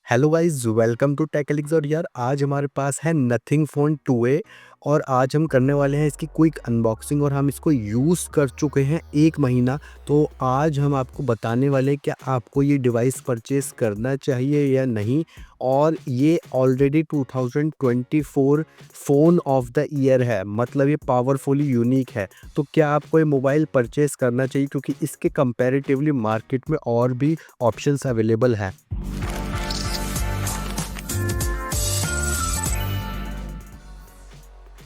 Hello guys, welcome to tech Elix. और यार आज हमारे पास है नथिंग फ़ोन 2A और आज हम करने वाले हैं इसकी क्विक अनबॉक्सिंग। और हम इसको यूज़ कर चुके हैं 1 महीना। तो आज हम आपको बताने वाले हैं क्या आपको ये डिवाइस परचेज़ करना चाहिए या नहीं। और ये already 2024 phone off the year है, मतलब ये पावरफुली यूनिक है। तो क्या आपको ये मोबाइल परचेज़ करना चाहिए, क्योंकि इसके कंपैरेटिवली मार्केट में और भी ऑप्शंस अवेलेबल हैं।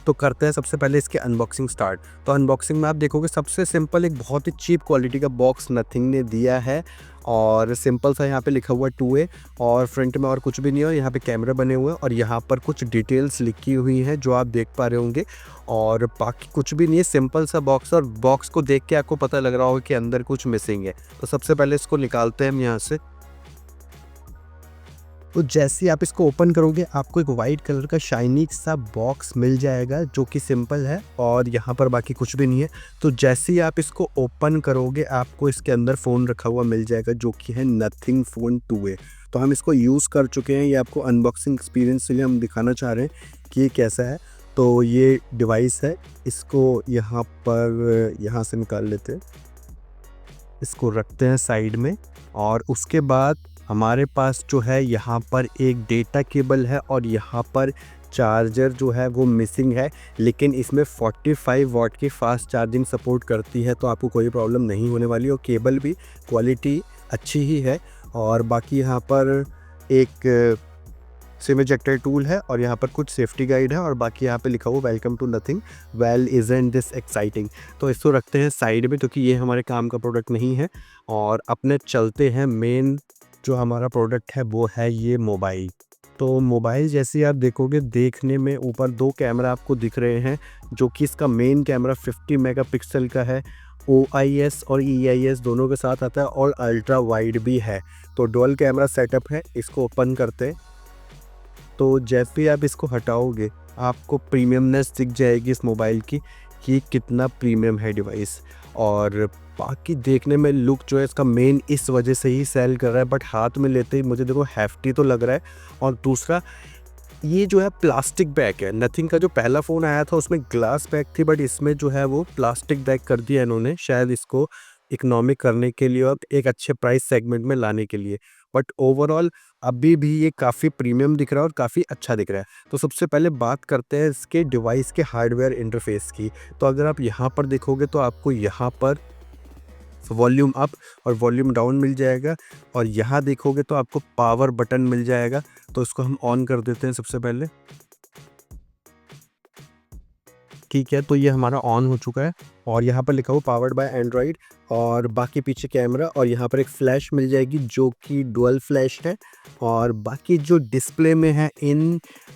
तो करते हैं सबसे पहले इसके अनबॉक्सिंग स्टार्ट। तो अनबॉक्सिंग में आप देखोगे सबसे सिंपल एक बहुत ही चीप क्वालिटी का बॉक्स नथिंग ने दिया है। और सिंपल सा यहाँ पे लिखा हुआ है 2A और फ्रंट में और कुछ भी नहीं है। यहाँ पे कैमरा बने हुए हैं और यहाँ पर कुछ डिटेल्स लिखी हुई हैं जो आप देख पा रहे होंगे। और बाकी कुछ भी नहीं है, सिंपल सा बॉक्स। और बॉक्स को देख के आपको पता लग रहा होगा कि अंदर कुछ मिसिंग है। तो सबसे पहले इसको निकालते हैं हम यहाँ से। तो जैसे ही आप इसको ओपन करोगे आपको एक वाइट कलर का शाइनी सा बॉक्स मिल जाएगा जो कि सिंपल है और यहाँ पर बाकी कुछ भी नहीं है। तो जैसे ही आप इसको ओपन करोगे आपको इसके अंदर फ़ोन रखा हुआ मिल जाएगा जो कि है नथिंग फ़ोन 2A। तो हम इसको यूज़ कर चुके हैं, ये आपको अनबॉक्सिंग एक्सपीरियंस के लिए हम दिखाना चाह रहे हैं कि ये कैसा है। तो ये डिवाइस है, इसको यहाँ से निकाल लेते हैं, इसको रखते हैं साइड में। और उसके बाद हमारे पास जो है यहाँ पर एक डेटा केबल है और यहाँ पर चार्जर जो है वो मिसिंग है। लेकिन इसमें 45 वॉट की फास्ट चार्जिंग सपोर्ट करती है, तो आपको कोई प्रॉब्लम नहीं होने वाली। और केबल भी क्वालिटी अच्छी ही है। और बाकी यहाँ पर एक सिम इजेक्टर टूल है और यहाँ पर कुछ सेफ्टी गाइड है। और बाकी यहाँ पे लिखा हुआ welcome to Nothing, well isn't this exciting. तो इसको रखते हैं साइड में क्योंकि ये हमारे काम का प्रोडक्ट नहीं है। और अपने चलते हैं मेन जो हमारा प्रोडक्ट है वो है ये मोबाइल। तो मोबाइल जैसे आप देखोगे देखने में ऊपर 2 कैमरा आपको दिख रहे हैं, जो कि इसका मेन कैमरा 50 मेगापिक्सल का है। OIS और EIS दोनों के साथ आता है और अल्ट्रा वाइड भी है। तो डुअल कैमरा सेटअप है। इसको ओपन करते हैं। तो जैसे ही आप इसको हटाओगे आपको प्रीमियमनेस दिख जाएगी इस मोबाइल की कि कितना प्रीमियम है डिवाइस। और बाकी देखने में लुक जो है इसका मेन इस वजह से ही सेल कर रहा है, बट हाथ में लेते ही मुझे देखो हैफ्टी तो लग रहा है। और दूसरा ये जो है प्लास्टिक बैग है। नथिंग का जो पहला फ़ोन आया था उसमें ग्लास बैग थी, बट इसमें जो है वो प्लास्टिक बैग कर दिया इन्होंने, शायद इसको इकोनॉमिक करने के लिए और एक अच्छे प्राइस सेगमेंट में लाने के लिए। बट ओवरऑल अभी भी ये काफ़ी प्रीमियम दिख रहा है और काफ़ी अच्छा दिख रहा है। तो सबसे पहले बात करते हैं इसके डिवाइस के हार्डवेयर इंटरफेस की। तो अगर आप यहाँ पर देखोगे तो आपको यहाँ पर वॉल्यूम अप और वॉल्यूम डाउन मिल जाएगा। और यहाँ देखोगे तो आपको पावर बटन मिल जाएगा। तो इसको हम ऑन कर देते हैं सबसे पहले। ठीक है, तो ये हमारा ऑन हो चुका है और यहाँ पर लिखा हुआ पावर्ड बाय एंड्रॉइड। और बाकी पीछे कैमरा और यहाँ पर एक फ़्लैश मिल जाएगी जो कि डुअल फ्लैश है। और बाकी जो डिस्प्ले में है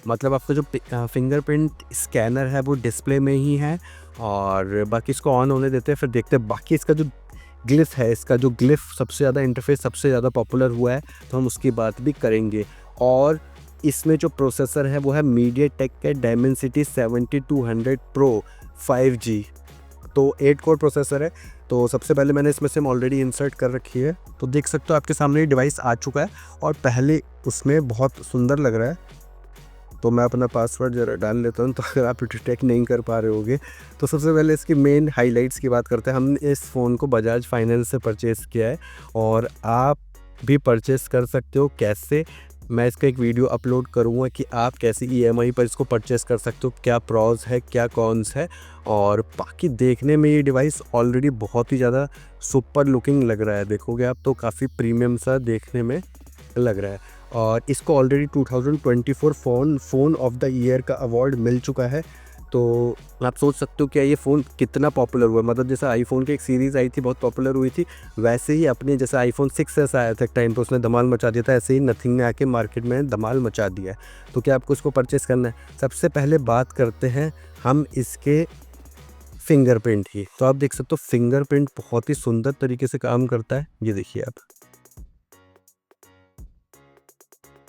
मतलब आपका जो फिंगरप्रिंट स्कैनर है वो डिस्प्ले में ही है। और बाकी इसको ऑन होने देते हैं, फिर देखते हैं बाकी इसका जो ग्लिफ है, इसका जो ग्लिफ सबसे ज़्यादा इंटरफेस सबसे ज़्यादा पॉपुलर हुआ है, तो हम उसकी बात भी करेंगे। और इसमें जो प्रोसेसर है वो है मीडियाटेक का डायमेंसिटी 7200 प्रो 5G। तो 8 कोर प्रोसेसर है। तो सबसे पहले मैंने इसमें सिम ऑलरेडी इंसर्ट कर रखी है, तो देख सकते हो आपके सामने ये डिवाइस आ चुका है और पहले उसमें बहुत सुंदर लग रहा है। तो मैं अपना पासवर्ड ज़रा डाल लेता हूँ, तो अगर आप डिटेक्ट नहीं कर पा रहे होगे। तो सबसे पहले इसकी मेन हाइलाइट्स की बात करते हैं। हमने इस फ़ोन को बजाज फाइनेंस से परचेज़ किया है और आप भी परचेज़ कर सकते हो। कैसे, मैं इसका एक वीडियो अपलोड करूँगा कि आप कैसे EMI पर इसको परचेज़ कर सकते हो, क्या प्रॉस है क्या कॉन्स है। और बाकी देखने में ये डिवाइस ऑलरेडी बहुत ही ज़्यादा सुपर लुकिंग लग रहा है। देखोगे आप तो काफ़ी प्रीमियम सा देखने में लग रहा है। और इसको already 2024 phone off the year का अवार्ड मिल चुका है। तो आप सोच सकते हो क्या ये फ़ोन कितना पॉपुलर हुआ है। मतलब जैसे आईफोन की एक सीरीज़ आई थी बहुत पॉपुलर हुई थी, वैसे ही अपने जैसे आईफोन 6s आया था एक टाइम पे, उसने धमाल मचा दिया था, ऐसे ही नथिंग ने आके मार्केट में धमाल मचा दिया है। तो क्या आपको इसको परचेज़ करना है? सबसे पहले बात करते हैं हम इसके फिंगरप्रिंट की। तो आप देख सकते हो फिंगरप्रिंट बहुत ही सुंदर तरीके से काम करता है। ये देखिए आप,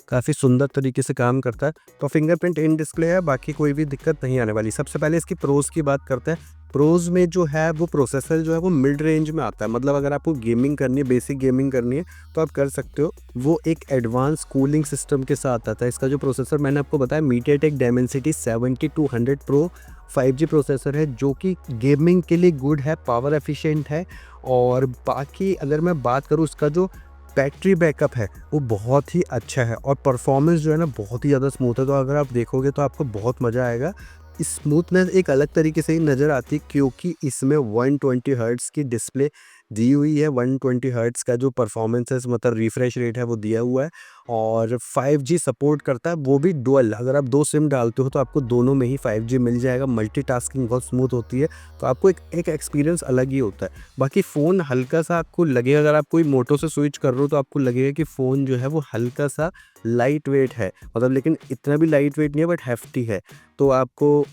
काफ़ी सुंदर तरीके से काम करता है। तो फिंगरप्रिंट इन डिस्प्ले है, बाकी कोई भी दिक्कत नहीं आने वाली। सबसे पहले इसकी प्रोज़ की बात करते हैं। प्रोज़ में जो है वो प्रोसेसर जो है वो मिड रेंज में आता है, मतलब अगर आपको गेमिंग करनी है, बेसिक गेमिंग करनी है तो आप कर सकते हो। वो एक एडवांस कूलिंग सिस्टम के साथ आता है। इसका जो प्रोसेसर मैंने आपको बताया MediaTek Dimensity 7200 pro 5G processor है, जो कि गेमिंग के लिए गुड है, पावर एफिशिएंट है। और बाकी अगर मैं बात करूँ, इसका जो बैटरी बैकअप है वो बहुत ही अच्छा है और परफॉर्मेंस जो है ना बहुत ही ज़्यादा स्मूथ है। तो अगर आप देखोगे तो आपको बहुत मज़ा आएगा। स्मूथनेस एक अलग तरीके से ही नज़र आती है, क्योंकि इसमें 120 हर्ट्ज़ की डिस्प्ले दी हुई है। 120 हर्ट्ज़ का जो परफॉर्मेंस है, मतलब रिफ्रेश रेट है, वो दिया हुआ है। और 5G सपोर्ट करता है, वो भी डुअल। अगर आप 2 सिम डालते हो तो आपको दोनों में ही 5G मिल जाएगा। मल्टीटास्किंग बहुत स्मूथ होती है, तो आपको एक एक्सपीरियंस अलग ही होता है। बाकी फ़ोन हल्का सा आपको लगेगा, अगर आप कोई मोटो से स्विच कर रहे हो तो आपको लगेगा कि फ़ोन जो है वो हल्का सा लाइट वेट है, मतलब लेकिन इतना भी लाइट वेट नहीं है, बट हेफ्टी है। तो आपको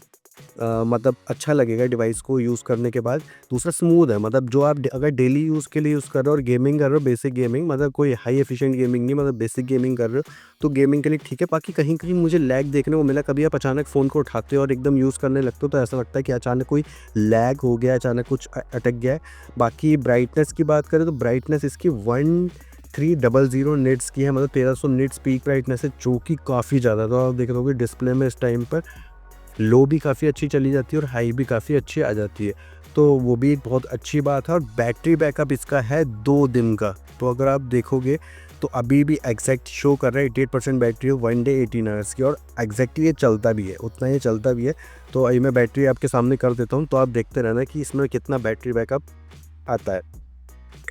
मतलब अच्छा लगेगा डिवाइस को यूज़ करने के बाद। दूसरा स्मूथ है, मतलब जो आप अगर डेली यूज़ के लिए यूज़ कर रहे हो और गेमिंग कर रहे हो, बेसिक गेमिंग, मतलब कोई हाई एफिशिएंट गेमिंग नहीं, मतलब बेसिक गेमिंग कर रहे हो, तो गेमिंग के लिए ठीक है। बाकी कहीं-कहीं मुझे लैग देखने को मिला। कभी आप अचानक फ़ोन को उठाते हो और एकदम यूज़ करने लगते हो तो ऐसा लगता है कि अचानक कोई लैग हो गया, अचानक कुछ अटक गया है। बाकी ब्राइटनेस की बात करें तो ब्राइटनेस इसकी 1300 निट्स की है, मतलब 1300 निट्स पीक ब्राइटनेस है, जो कि काफ़ी ज़्यादा। तो आप देख रहे होगे डिस्प्ले में इस टाइम पर लो भी काफ़ी अच्छी चली जाती है और हाई भी काफ़ी अच्छी आ जाती है, तो वो भी एक बहुत अच्छी बात है। और बैटरी बैकअप इसका है 2 दिन का। तो अगर आप देखोगे तो अभी भी एग्जैक्ट शो कर रहा है 88% बैटरी है, 1 डे 18 आवर्स की, और एग्जैक्टली ये चलता भी है, उतना ये चलता भी है। तो अभी मैं बैटरी आपके सामने कर देता हूँ, तो आप देखते रहना कि इसमें कितना बैटरी बैकअप आता है।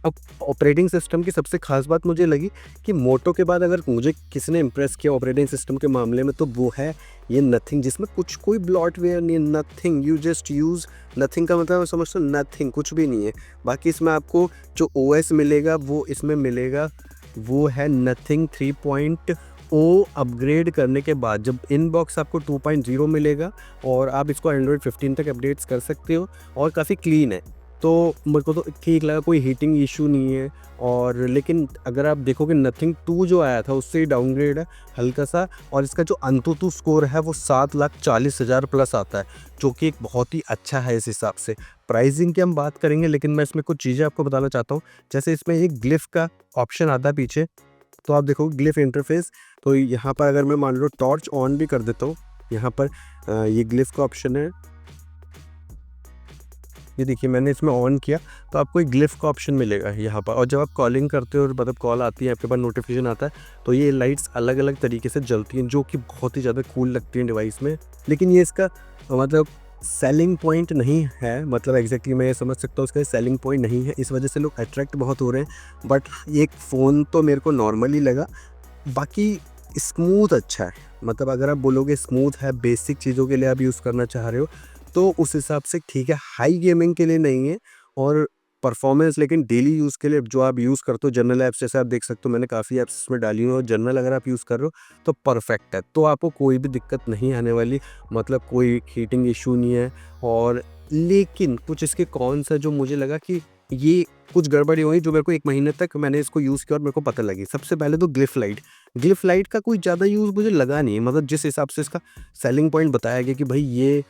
अब ऑपरेटिंग सिस्टम की सबसे ख़ास बात मुझे लगी कि मोटो के बाद अगर मुझे किसी ने इम्प्रेस किया ऑपरेटिंग सिस्टम के मामले में, तो वो है ये नथिंग, जिसमें कुछ कोई ब्लॉटवेयर नहीं है। Nothing, you just use. Nothing का मतलब समझते हो, नथिंग, कुछ भी नहीं है। बाकी इसमें आपको जो ओएस मिलेगा वो इसमें मिलेगा, वो है नथिंग 3.0 अपग्रेड करने के बाद। जब इनबॉक्स आपको 2.0 मिलेगा और आप इसको एंड्रॉयड 15 तक अपडेट्स कर सकते हो, और काफ़ी क्लीन है। तो मेरे को तो ठीक लगा, कोई हीटिंग इशू नहीं है। और लेकिन अगर आप देखोगे नथिंग 2 जो आया था उससे डाउनग्रेड है हल्का सा, और इसका जो अंतुतु स्कोर है वो 7,40,000 प्लस आता है, जो कि एक बहुत ही अच्छा है इस हिसाब से। प्राइसिंग की हम बात करेंगे, लेकिन मैं इसमें कुछ चीज़ें आपको बताना चाहता हूँ। जैसे इसमें एक ग्लिफ का ऑप्शन आता है पीछे, तो आप देखोगे ग्लिफ इंटरफेस, तो यहाँ पर अगर मैं मान लो टॉर्च ऑन भी कर देता हूँ, यहाँ पर ये ग्लिफ का ऑप्शन है। ये देखिए मैंने इसमें ऑन किया तो आपको एक ग्लिफ का ऑप्शन मिलेगा यहाँ पर, और जब आप कॉलिंग करते हो और मतलब कॉल आती है आपके पास, नोटिफिकेशन आता है, तो ये लाइट्स अलग अलग तरीके से जलती हैं, जो कि बहुत ही ज़्यादा कूल लगती हैं डिवाइस में। लेकिन ये इसका मतलब सेलिंग पॉइंट नहीं है, मतलब एग्जैक्टली मैं ये समझ सकता हूँ इसका सेलिंग पॉइंट नहीं है, इस वजह से लोग अट्रैक्ट बहुत हो रहे हैं। बट ये एक फ़ोन तो मेरे को नॉर्मली लगा। बाकी स्मूथ अच्छा है, मतलब अगर आप बोलोगे स्मूथ है, बेसिक चीज़ों के लिए आप यूज़ करना चाह रहे हो तो उस हिसाब से ठीक है। हाई गेमिंग के लिए नहीं है, और परफॉर्मेंस लेकिन डेली यूज़ के लिए जो आप यूज़ करते हो, जनरल ऐप्स जैसे आप देख सकते हो, मैंने काफ़ी ऐप्स इसमें डाली हुई हैं, और जनरल अगर आप यूज़ कर रहे हो तो परफेक्ट है, तो आपको कोई भी दिक्कत नहीं आने वाली, मतलब कोई हीटिंग इशू नहीं है। और लेकिन कुछ इसके कॉन्स है जो मुझे लगा कि ये कुछ गड़बड़ी हुई, जो मेरे को 1 महीने तक मैंने इसको यूज़ किया और मेरे को पता लगी। सबसे पहले तो ग्लिफ लाइट का कोई ज़्यादा यूज़ मुझे लगा नहीं है, मतलब जिस हिसाब से इसका सेलिंग पॉइंट बताया गया कि भाई ये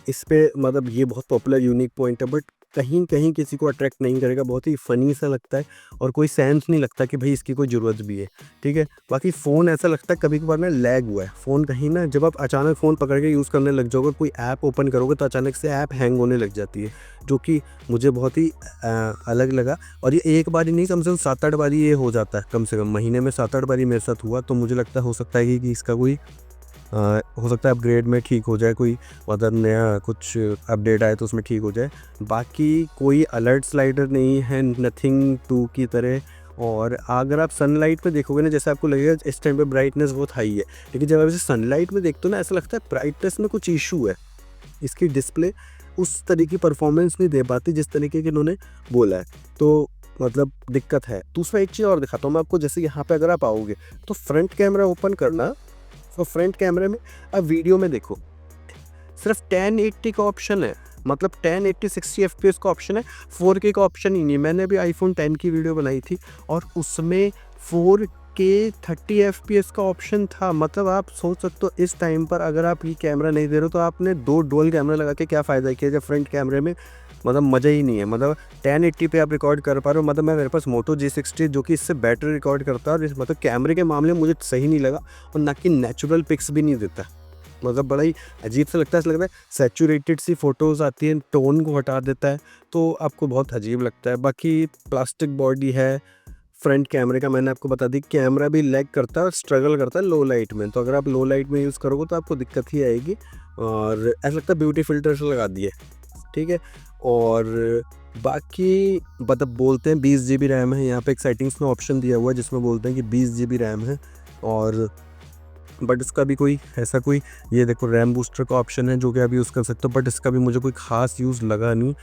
इस पे मतलब ये बहुत पॉपुलर यूनिक पॉइंट है, बट कहीं किसी को अट्रैक्ट नहीं करेगा, बहुत ही फ़नी सा लगता है, और कोई सेंस नहीं लगता कि भाई इसकी कोई ज़रूरत भी है, ठीक है। बाकी फ़ोन ऐसा लगता है कभी-कभार ना लैग हुआ है, फ़ोन कहीं ना, जब आप अचानक फ़ोन पकड़ के यूज़ करने लग जाओगे, कोई ऐप ओपन करोगे तो अचानक से ऐप हैंग होने लग जाती है, जो कि मुझे बहुत ही अलग लगा। और ये एक बार ही नहीं, कम से कम 7-8 बारी ये हो जाता है, कम से कम महीने में 7-8 बारी मेरे साथ हुआ। तो मुझे लगता है हो सकता है कि इसका कोई हो सकता है अपग्रेड में ठीक हो जाए, कोई मतलब नया कुछ अपडेट आए तो उसमें ठीक हो जाए। बाकी कोई अलर्ट स्लाइडर नहीं है नथिंग 2 की तरह। और अगर आप सनलाइट में देखोगे ना, जैसे आपको लगेगा इस टाइम पे ब्राइटनेस बहुत हाई है, लेकिन जब आप इसे सनलाइट में देखते हो ना, ऐसा लगता है ब्राइटनेस में कुछ इशू है, इसकी डिस्प्ले उस तरह की परफॉर्मेंस नहीं दे पाती जिस तरीके की इन्होंने बोला है, तो मतलब दिक्कत है। दूसरा एक चीज़ और दिखाता हूँ मैं आपको, जैसे यहाँ पे अगर आप आओगे तो फ्रंट कैमरा ओपन करना, तो फ्रंट कैमरे में अब वीडियो में देखो, सिर्फ 1080 का ऑप्शन है, मतलब 1080 60 एफपीएस का ऑप्शन है, 4K का ऑप्शन ही नहीं। मैंने भी आईफोन 10 की वीडियो बनाई थी और उसमें 4K 4K 30 FPS का ऑप्शन था। मतलब आप सोच सकते हो इस टाइम पर अगर आप ये कैमरा नहीं दे रहे हो तो आपने 2 डुअल कैमरा लगा के क्या फ़ायदा किया जब फ्रंट कैमरे में मतलब मज़ा ही नहीं है। मतलब 1080 पे आप रिकॉर्ड कर पा रहे हो। मतलब मेरे पास मोटो G60 जो कि इससे बेटर रिकॉर्ड करता है और मतलब कैमरे के मामले में मुझे सही नहीं लगा और ना कि नेचुरल पिक्स भी नहीं देता। मतलब बड़ा ही अजीब सा लगता है, ऐसा लगता है सैचुरेटेड सी फ़ोटोज़ आती हैं, टोन को हटा देता है, तो आपको बहुत अजीब लगता है। बाकी प्लास्टिक बॉडी है, फ्रंट कैमरे का मैंने आपको बता दी, कैमरा भी लैग करता है और स्ट्रगल करता है लो लाइट में, तो अगर आप लो लाइट में यूज़ करोगे तो आपको दिक्कत ही आएगी और ऐसा लगता है ब्यूटी फ़िल्टर्स लगा दिए, ठीक है। और बाकी मतलब बोलते हैं 20 GB रैम है, यहाँ पे एक सेटिंग्स में ऑप्शन दिया हुआ है जिसमें बोलते हैं कि 20 GB रैम है और बट इसका भी कोई ऐसा कोई ये देखो रैम बूस्टर का ऑप्शन है जो कि आप यूज़ कर सकते हो, बट इसका भी मुझे कोई ख़ास यूज़ लगा नहीं।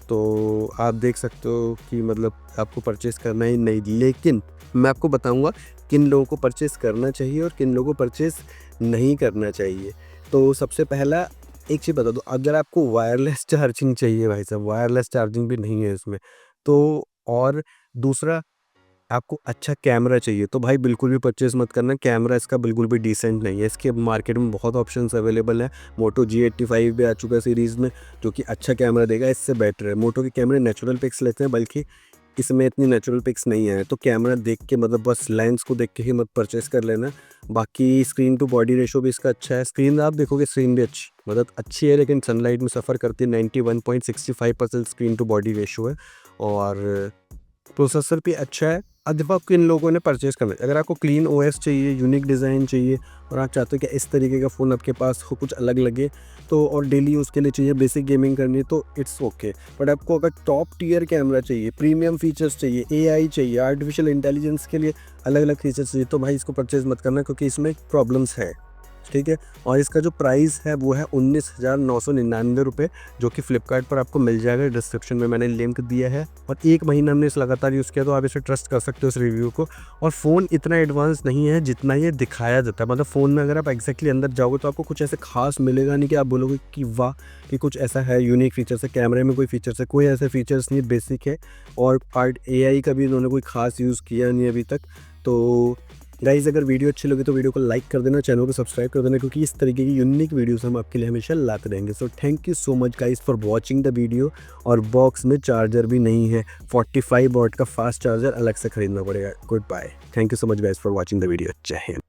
तो आप देख सकते हो कि मतलब आपको परचेज़ करना ही नहीं, लेकिन मैं आपको बताऊंगा किन लोगों को परचेज़ करना चाहिए और किन लोगों को परचेज़ नहीं करना चाहिए। तो सबसे पहला एक चीज़ बता दो, अगर आपको वायरलेस चार्जिंग चाहिए भाई साहब, वायरलेस चार्जिंग भी नहीं है इसमें, तो और दूसरा आपको अच्छा कैमरा चाहिए तो भाई बिल्कुल भी परचेज़ मत करना, कैमरा इसका बिल्कुल भी डिसेंट नहीं है। इसके मार्केट में बहुत ऑप्शंस अवेलेबल हैं, मोटो G85 भी आ चुका है सीरीज़ में जो कि अच्छा कैमरा देगा, इससे बेटर है। मोटो के कैमरे नेचुरल पिक्स लेते हैं, बल्कि इसमें इतनी नेचुरल पिक्स नहीं है, तो कैमरा देख के मतलब बस लेंस को देख के ही मत परचेज़ कर लेना। बाकी स्क्रीन टू बॉडी रेशो भी इसका अच्छा है, स्क्रीन आप देखोगे स्क्रीन भी अच्छी मतलब अच्छी है, लेकिन सनलाइट में सफ़र करती है। 91.65% स्क्रीन टू बॉडी रेशो है और प्रोसेसर भी अच्छा है। अब देखो आपको इन लोगों ने परचेज़ करना है, अगर आपको क्लीन ओएस चाहिए, यूनिक डिज़ाइन चाहिए और आप चाहते हो कि इस तरीके का फ़ोन आपके पास हो, कुछ अलग लगे, तो और डेली यूज़ के लिए चाहिए, बेसिक गेमिंग करनी है तो इट्स ओके। बट आपको अगर टॉप टियर कैमरा चाहिए, प्रीमियम फीचर्स चाहिए, एआई चाहिए, आर्टिफिशियल इंटेलिजेंस के लिए अलग-अलग फीचर्स चाहिए, तो भाई इसको परचेज़ मत करना क्योंकि इसमें प्रॉब्लम्स है, ठीक है। और इसका जो प्राइस है वो है 19,999 रुपये, जो कि फ्लिपकार्ट पर आपको मिल जाएगा। डिस्क्रिप्शन में मैंने लिंक दिया है और 1 महीना हमने इसे लगातार यूज़ किया, तो आप इसे ट्रस्ट कर सकते हो इस रिव्यू को। और फ़ोन इतना एडवांस नहीं है जितना ये दिखाया जाता है। मतलब फ़ोन में अगर आप एग्जैक्टली अंदर जाओगे तो आपको कुछ ऐसे खास मिलेगा नहीं कि आप बोलोगे कि वाह कि कुछ ऐसा है, यूनिक फीचर्स है, कैमरे में कोई फीचर्स है, कोई ऐसे फीचर्स नहीं है, बेसिक है। और पार्ट एआई का भी इन्होंने कोई खास यूज़ किया नहीं अभी तक। तो गाइज़ अगर वीडियो अच्छी लगी तो वीडियो को लाइक कर देना, चैनल को सब्सक्राइब कर देना, क्योंकि इस तरीके की यूनिक वीडियोस हम आपके लिए हमेशा लाते रहेंगे। So thank you so much guys for watching the video. और बॉक्स में चार्जर भी नहीं है, 45 वॉट का फास्ट चार्जर अलग से खरीदना पड़ेगा। Good bye, thank you so much guys for watching the video. Jai Hind.